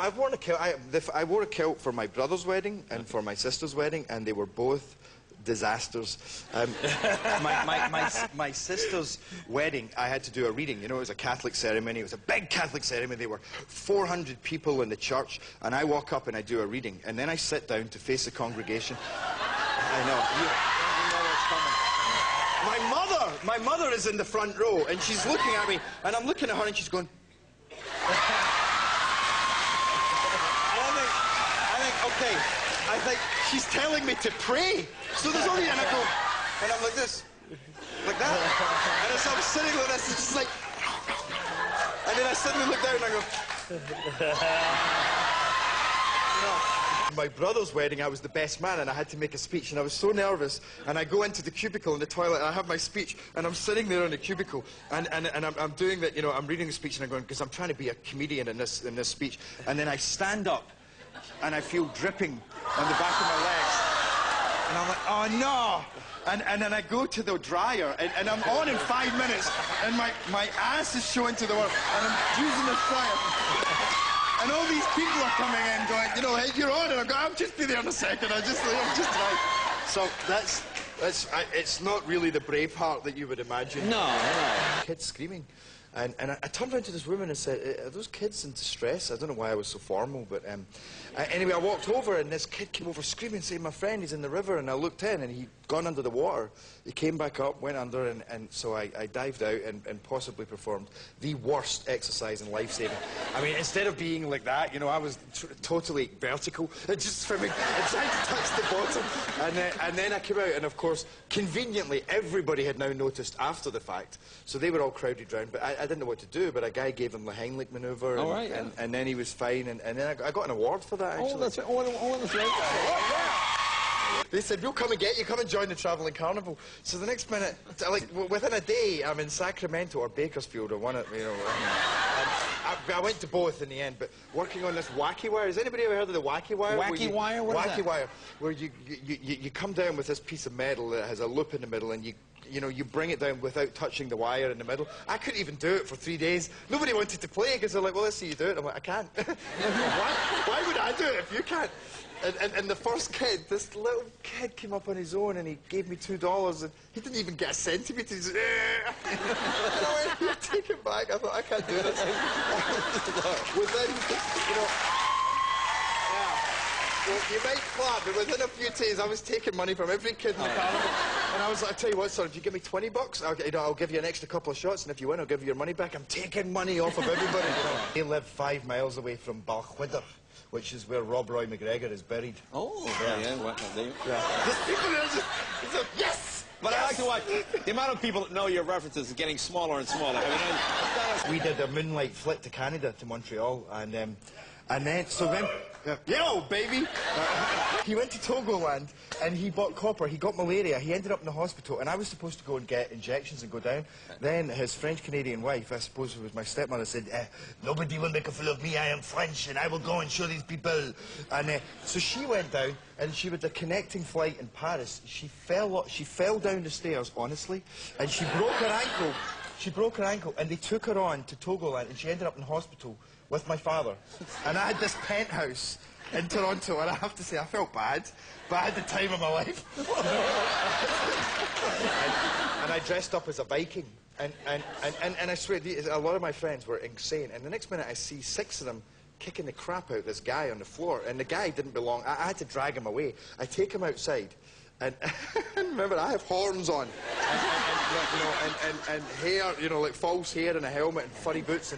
I've worn a kilt. I wore a kilt for my brother's wedding and for my sister's wedding, and they were both disasters. My sister's wedding, I had to do a reading. You know, it was a Catholic ceremony. It was a big Catholic ceremony. There were 400 people in the church, and I walk up and I do a reading, and then I sit down to face the congregation. I know. My mother is in the front row, and she's looking at me, and I'm looking at her, and she's going. Okay, I think she's telling me to pray. So there's only, and I go, and I'm like this, like that. And as I'm sitting like this, it's just like, and then I suddenly look down and I go, My brother's wedding, I was the best man, and I had to make a speech, and I was so nervous, and I go into the cubicle in the toilet, and I have my speech, and I'm sitting there in the cubicle, and I'm doing that, you know, I'm reading the speech, and I'm going, because I'm trying to be a comedian in this speech, and then I stand up, and I feel dripping on the back of my legs. And I'm like, oh no! And then I go to the dryer, and I'm on in 5 minutes, and my ass is showing to the world, and I'm using the dryer. And all these people are coming in going, you know, hey, you're on, and I go, I'll just be there in a second, I'm just like... So it's not really the Braveheart that you would imagine. No. Kids screaming. And I turned around to this woman and said, are those kids in distress? I don't know why I was so formal, but anyway, I walked over, and this kid came over screaming, saying, my friend, he's in the river. And I looked in, and he'd gone under the water. He came back up, went under, and so I dived out and possibly performed the worst exercise in life-saving. I mean, instead of being like that, you know, I was totally vertical, just swimming and trying to touch the bottom. And then I came out, and of course, conveniently, everybody had now noticed after the fact. So they were all crowded round, but I didn't know what to do, but a guy gave him the Heimlich manoeuvre, and then he was fine, and then I got an award for that, actually. Oh, that's right. Oh, that's right. They said, we'll come and get you, come and join the travelling carnival. So the next minute, like, within a day, I'm in Sacramento or Bakersfield or one of, you know, I went to both in the end, but working on this wacky wire. Has anybody ever heard of the wacky wire? Wacky wire? What is that? Wacky wire, where you come down with this piece of metal that has a loop in the middle, and you bring it down without touching the wire in the middle. I couldn't even do it for 3 days. Nobody wanted to play because they're like, well, let's see you do it. I'm like, I can't. Why would I do it if you can't? And the first kid, this little kid came up on his own, and he gave me $2, and he didn't even get a centimetre. He just, and I went, here, take it back. I thought, I can't do this. Within, you know, well, you might clap, but within a few days, I was taking money from every kid in the carnival. And I was like, I tell you what, sir, if you give me $20, I'll give you an extra couple of shots, and if you win, I'll give you your money back. I'm taking money off of everybody. You know. They live 5 miles away from Balchwydder, which is where Rob Roy McGregor is buried. Oh, yeah. Well, there you go. There's people there just, yes! But yes! I like to watch, the amount of people that know your references is getting smaller and smaller. I mean, we did a moonlight flight to Canada, to Montreal, and then, so then, yo, baby! He went to Togoland, and he bought copper. He got malaria. He ended up in the hospital, and I was supposed to go and get injections and go down. Then his French-Canadian wife, I suppose it was my stepmother, said, nobody will make a fool of me. I am French, and I will go and show these people. And so she went down, and she was a connecting flight in Paris. She fell down the stairs, honestly, and she broke her ankle. She broke her ankle, and they took her on to Togoland, and she ended up in hospital with my father. And I had this penthouse in Toronto, and I have to say, I felt bad, but I had the time of my life. and I dressed up as a Viking, and I swear, a lot of my friends were insane, and the next minute I see 6 of them kicking the crap out of this guy on the floor, and the guy didn't belong. I had to drag him away. I take him outside, and remember, I have horns on, and hair, you know, like false hair and a helmet and furry boots,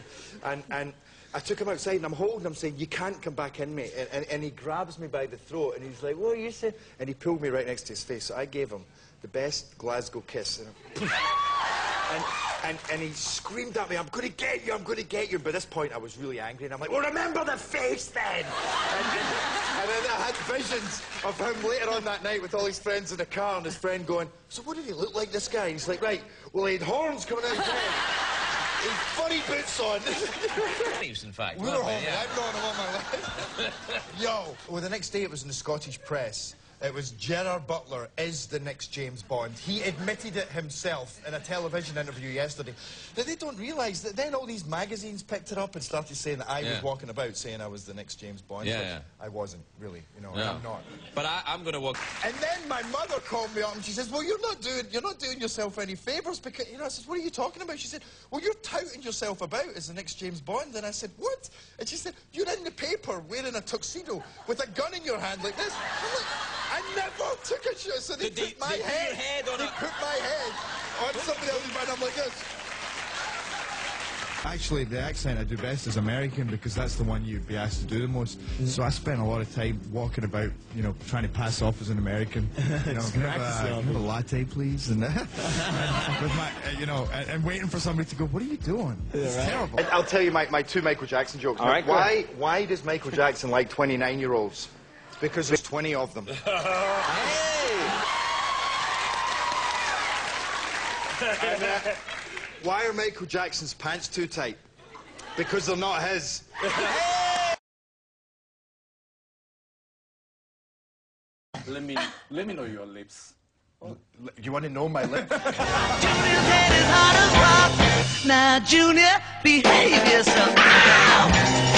and I took him outside, and I'm holding him, saying, you can't come back in, mate. And he grabs me by the throat, and he's like, what are you saying? And he pulled me right next to his face. So I gave him the best Glasgow kiss. And he screamed at me, I'm going to get you, I'm going to get you. By this point, I was really angry, and I'm like, well, remember the face, then! And then I had visions of him later on that night with all his friends in the car, and his friend going, so what did he look like, this guy? And he's like, right, well, he had horns coming out his head. He's funny boots on. in fact. We were home, I've known him all my life. Yo. Well, the next day it was in the Scottish press, It was Gerard Butler is the next James Bond. He admitted it himself in a television interview yesterday. Now, they don't realise that then all these magazines picked it up and started saying that I was walking about saying I was the next James Bond. Yeah. I wasn't, really. You know, I'm not. But I'm going to walk... And then my mother called me up and she says, well, you're not doing yourself any favours because, you know, I said, what are you talking about? She said, well, you're touting yourself about as the next James Bond. And I said, what? And she said, you're in the paper wearing a tuxedo with a gun in your hand like this. I'm like, I never took a shot, so they put my head on somebody else's mind. I'm like this. Actually, the accent I do best is American because that's the one you'd be asked to do the most. So I spent a lot of time walking about, you know, trying to pass off as an American. You know, can I have a latte, please? And, with my, you know, and waiting for somebody to go, what are you doing? It's terrible. I'll tell you my two Michael Jackson jokes. All right, why does Michael Jackson like 29-year-olds? Because there's 20 of them. And, why are Michael Jackson's pants too tight? Because they're not his. Let me know your lips. You want to know my lips? Junior's head is hot as rock. Now, Junior, behave yourself. Ow!